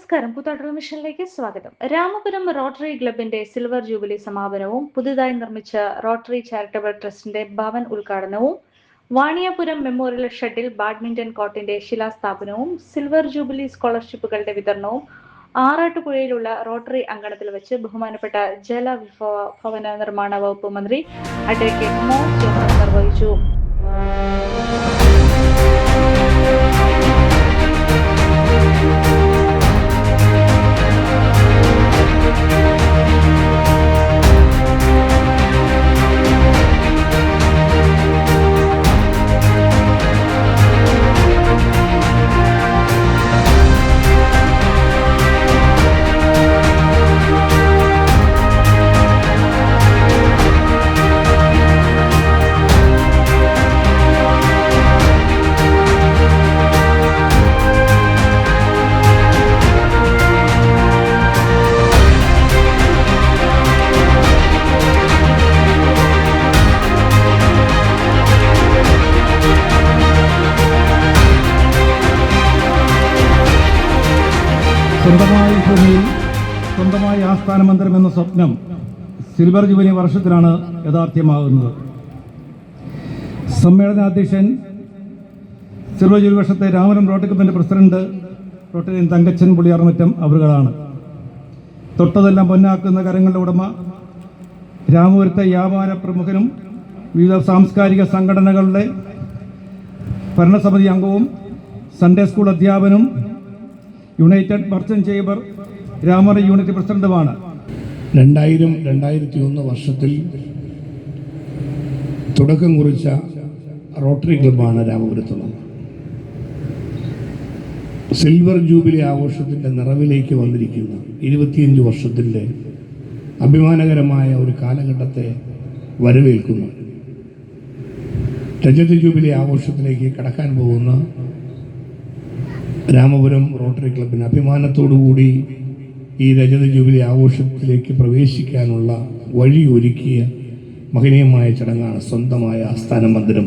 നമസ്കാരം. പുതാട്ടുള്ള മിഷനിലേക്ക് സ്വാഗതം. രാമപുരം റോട്ടറി ക്ലബിന്റെ സിൽവർ ജൂബിലി സമാപനവും പുതുതായി നിർമ്മിച്ച റോട്ടറി ചാരിറ്റബിൾ ട്രസ്റ്റിന്റെ ഭവൻ ഉദ്ഘാടനവും വാണിയാപുരം മെമ്മോറിയൽ ഷെഡിൽ ബാഡ്മിന്റൺ കോർട്ടിന്റെ ശിലാസ്ഥാപനവും സിൽവർ ജൂബിലി സ്കോളർഷിപ്പുകളുടെ വിതരണവും ആറാട്ടുപുഴയിലുള്ള റോട്ടറി അങ്കണത്തിൽ വെച്ച് ബഹുമാനപ്പെട്ട ജലവിഭവ ഭവന നിർമ്മാണ വകുപ്പ് മന്ത്രി അഡ്വക്കേറ്റ് മോൻസ് ജോസഫ് നിർവഹിച്ചു. സ്വന്തമായി ഭൂമിയിൽ സ്വന്തമായി ആസ്ഥാന മന്ദിരം എന്ന സ്വപ്നം സിൽവർ ജൂബിലി വർഷത്തിലാണ് യാഥാർത്ഥ്യമാകുന്നത്. സമ്മേളനാധ്യക്ഷൻ സിൽവർ ജൂബിലി വർഷത്തെ രാമപുരം റോട്ടറി ക്ലബിൻ്റെ പ്രസിഡന്റ് റോട്ടറിയൻ തങ്കച്ചൻ പുളിയാർമറ്റം അവരുകളാണ്. തൊട്ടതെല്ലാം പൊന്നാക്കുന്ന കരങ്ങളുടെ ഉടമ, രാമപുരത്തെ വ്യാപാര പ്രമുഖനും വിവിധ സാംസ്കാരിക സംഘടനകളുടെ ഭരണസമിതി അംഗവും സൺഡേ സ്കൂൾ അധ്യാപനും united merchant chamber Ramapuram unit പ്രസിഡന്റുമാണ്. 2000-2001 വർഷത്തിൽ തുടക്കം കുറിച്ച റോട്ടറി ക്ലബ്ബാണ് രാമപുരത്തുള്ളത്. സിൽവർ ജൂബിലി ആഘോഷത്തിൻ്റെ നിറവിലേക്ക് വന്നിരിക്കുന്ന 25 വർഷത്തിൻ്റെ അഭിമാനകരമായ ഒരു കാലഘട്ടത്തെ വരവേൽക്കുന്നു. രജത ജൂബിലി ആഘോഷത്തിലേക്ക് കടക്കാൻ പോകുന്ന രാമപുരം റോട്ടറി ക്ലബിന് അഭിമാനത്തോടുകൂടി ഈ രജത ജൂബിലി ആഘോഷത്തിലേക്ക് പ്രവേശിക്കാനുള്ള വഴി ഒരുക്കിയ മഹനീയമായ ചടങ്ങാണ് സ്വന്തമായ ആസ്ഥാന മന്ദിരം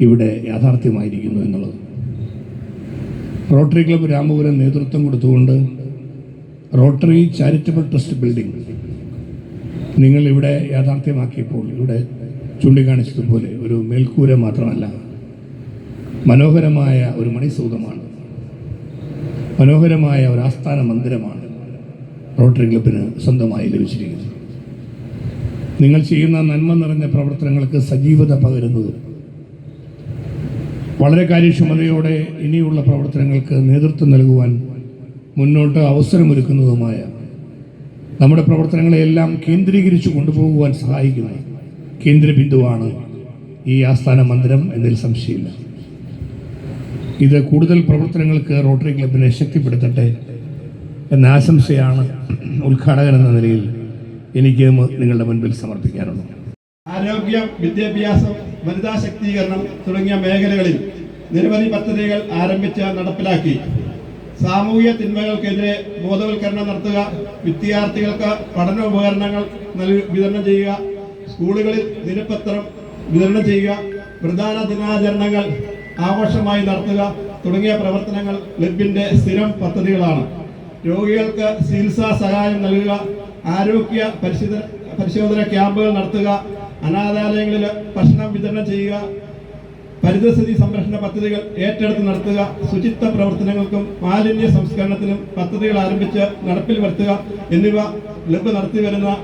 ഇവിടെ യാഥാർത്ഥ്യമായിരിക്കുന്നു എന്നുള്ളത്. റോട്ടറി ക്ലബ്ബ് രാമപുരം നേതൃത്വം കൊടുത്തുകൊണ്ട് റോട്ടറി ചാരിറ്റബിൾ ട്രസ്റ്റ് ബിൽഡിംഗ് നിങ്ങൾ ഇവിടെ യാഥാർത്ഥ്യമാക്കിയപ്പോൾ ഇവിടെ ചൂണ്ടിക്കാണിച്ചതുപോലെ ഒരു മേൽക്കൂര മാത്രമല്ല, മനോഹരമായ ഒരു മണിസൗധമാണ്, മനോഹരമായ ഒരു ആസ്ഥാന മന്ദിരമാണ് റോട്ടറി ക്ലബിന് സ്വന്തമായി ലഭിച്ചിരിക്കുന്നത്. നിങ്ങൾ ചെയ്യുന്ന നന്മ നിറഞ്ഞ പ്രവർത്തനങ്ങൾക്ക് സജീവത പകരുന്നത്, വളരെ കാര്യക്ഷമതയോടെ ഇനിയുള്ള പ്രവർത്തനങ്ങൾക്ക് നേതൃത്വം നൽകുവാൻ മുന്നോട്ട് അവസരമൊരുക്കുന്നതുമായ നമ്മുടെ പ്രവർത്തനങ്ങളെല്ലാം കേന്ദ്രീകരിച്ച് കൊണ്ടുപോകുവാൻ സഹായിക്കുന്ന കേന്ദ്രബിന്ദുവാണ് ഈ ആസ്ഥാന മന്ദിരം എന്നതിൽ സംശയമില്ല. ഇത് കൂടുതൽ പ്രവർത്തനങ്ങൾക്ക് റോട്ടറി ക്ലബിനെ ശക്തിപ്പെടുത്തട്ടെ എന്ന ആശംസയാണ് ഉദ്ഘാടകൻ എന്ന നിലയിൽ എനിക്ക് നിങ്ങളുടെ മുൻപിൽ സമർപ്പിക്കാറുള്ളത്. ആരോഗ്യം, വിദ്യാഭ്യാസം, വനിതാ ശാക്തീകരണം തുടങ്ങിയ മേഖലകളിൽ നിരവധി പദ്ധതികൾ ആരംഭിച്ച് നടപ്പിലാക്കി. സാമൂഹ്യ തിന്മകൾക്കെതിരെ ബോധവൽക്കരണം നടത്തുക, വിദ്യാർത്ഥികൾക്ക് പഠനോപകരണങ്ങൾ വിതരണം ചെയ്യുക, സ്കൂളുകളിൽ ദിനപത്രം വിതരണം ചെയ്യുക, പ്രധാന ദിനാചരണങ്ങൾ ആഘോഷമായി നടത്തുക തുടങ്ങിയ പ്രവർത്തനങ്ങൾ ക്ലബിന്റെ സ്ഥിരം പദ്ധതികളാണ്. രോഗികൾക്ക് ചികിത്സാ സഹായം നൽകുക, ആരോഗ്യ പരിശോധന ക്യാമ്പുകൾ നടത്തുക, അനാഥാലയങ്ങളിൽ ഭക്ഷണം വിതരണം ചെയ്യുക, പരിസ്ഥിതി സംരക്ഷണ പദ്ധതികൾ ഏറ്റെടുത്ത് നടത്തുക, ശുചിത്വ പ്രവർത്തനങ്ങൾക്കും മാലിന്യ സംസ്കരണത്തിനും പദ്ധതികൾ ആരംഭിച്ച് നടപ്പിൽ വരുത്തുക എന്നിവ ക്ലബ് നടത്തി വരുന്നു.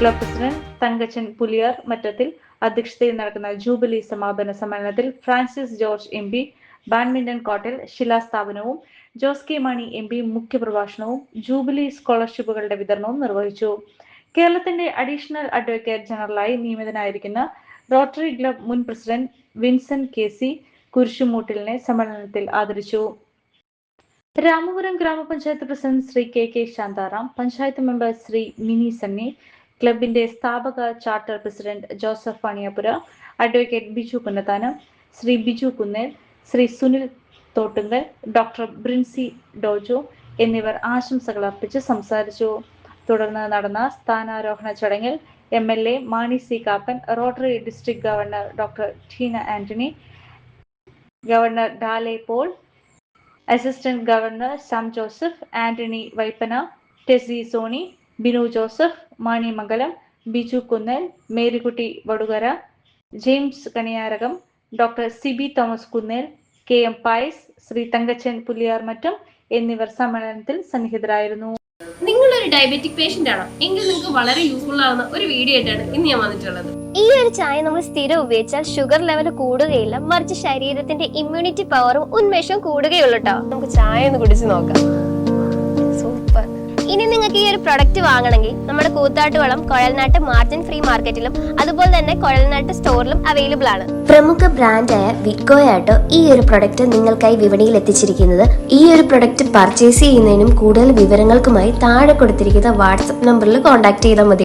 ക്ലബ് പ്രസിഡന്റ് തങ്കച്ചൻ പുലിയാർ മറ്റത്തിൽ അധ്യക്ഷതയിൽ നടക്കുന്ന ജൂബിലി സമാപന സമ്മേളനത്തിൽ ഫ്രാൻസിസ് ജോർജ് MP ബാഡ്മിന്റൺ കോർട്ടിൽ ശിലാസ്ഥാപനവും ജോസ് കെ മാണി MP മുഖ്യപ്രഭാഷണവും ജൂബിലി സ്കോളർഷിപ്പുകളുടെ വിതരണവും നിർവഹിച്ചു. കേരളത്തിന്റെ അഡീഷണൽ അഡ്വക്കേറ്റ് ജനറലായി നിയമിതനായിരിക്കുന്ന റോട്ടറി ക്ലബ് മുൻ പ്രസിഡന്റ് വിൻസെന്റ് KC, കുരിശുമൂട്ടിലിനെ സമ്മേളനത്തിൽ ആദരിച്ചു. Ramapuram grama panchayat president Shri K Santharam, panchayat member Shri Mini Sunny, ക്ലബിന്റെ സ്ഥാപക charter president Joseph Vaniyapura, advocate Biju Kunnathanam, Shri Biju Kunnel, Shri Sunil Thottungal, doctor Brinsy Dojo എന്നിവർ ആശംസകൾ അർപ്പിച്ച് സംസാരിച്ചു. തുടർന്ന് നടന്ന സ്ഥാനാരോഹണ ചടങ്ങിൽ MLA Mani C Kappan, rotary district governor doctor Teena Antony, governor Dale Paul, assistant governor Sam Joseph, Antony Vaipana, Tessy Sony, Binu Joseph, Manimangalam, Biju Kunnel, Marykutty Vadukara, James Kaniyarakam, doctor Siby Thomas Kunnel, KM Payas, Shri Thankachan Puliyarmattam എന്നിവർ സമ്മേളനത്തിൽ സന്നിഹിതരായിരുന്നു. നിങ്ങളൊരു ഡയബറ്റിക് പേഷ്യന്റ് ആണോ എങ്കിൽ നിങ്ങൾക്ക് വളരെ യൂസ്ഫുൾ ആവുന്ന ഒരു വീഡിയോ ആയിട്ടാണ് ഇന്ന് ഞാൻ വന്നിട്ടുള്ളത്. ഈ ഒരു ചായ നമ്മൾ സ്ഥിരം ഉപയോഗിച്ചാൽ ഷുഗർ ലെവൽ കൂടുകയില്ല, മറിച്ച് ശരീരത്തിന്റെ ഇമ്മ്യൂണിറ്റി പവറും ഉന്മേഷവും കൂടുകയുള്ളൂ കേട്ടോ. നമുക്ക് ചായ ഒന്ന് കുടിച്ച് നോക്കാം. സൂപ്പർ. ഇനി നിങ്ങൾക്ക് ഈ ഒരു പ്രൊഡക്റ്റ് വാങ്ങണമെങ്കിൽ നമ്മുടെ കൂത്താട്ടുകുളം കുഴൽനാട്ട് മാർജിൻ ഫ്രീ മാർക്കറ്റിലും അതുപോലെ തന്നെ കുഴൽനാട്ട് സ്റ്റോറിലും അവൈലബിൾ ആണ്. പ്രമുഖ ബ്രാൻഡായ വിക്കോയാട്ടോ ഈ ഒരു പ്രൊഡക്റ്റ് നിങ്ങൾക്കായി വിപണിയിൽ എത്തിച്ചിരിക്കുന്നത്. ഈ ഒരു പ്രൊഡക്റ്റ് പർച്ചേസ് ചെയ്യുന്നതിനും കൂടുതൽ വിവരങ്ങൾക്കുമായി താഴെ കൊടുത്തിരിക്കുന്ന വാട്സപ്പ് നമ്പറിൽ കോൺടാക്ട് ചെയ്താൽ മതി.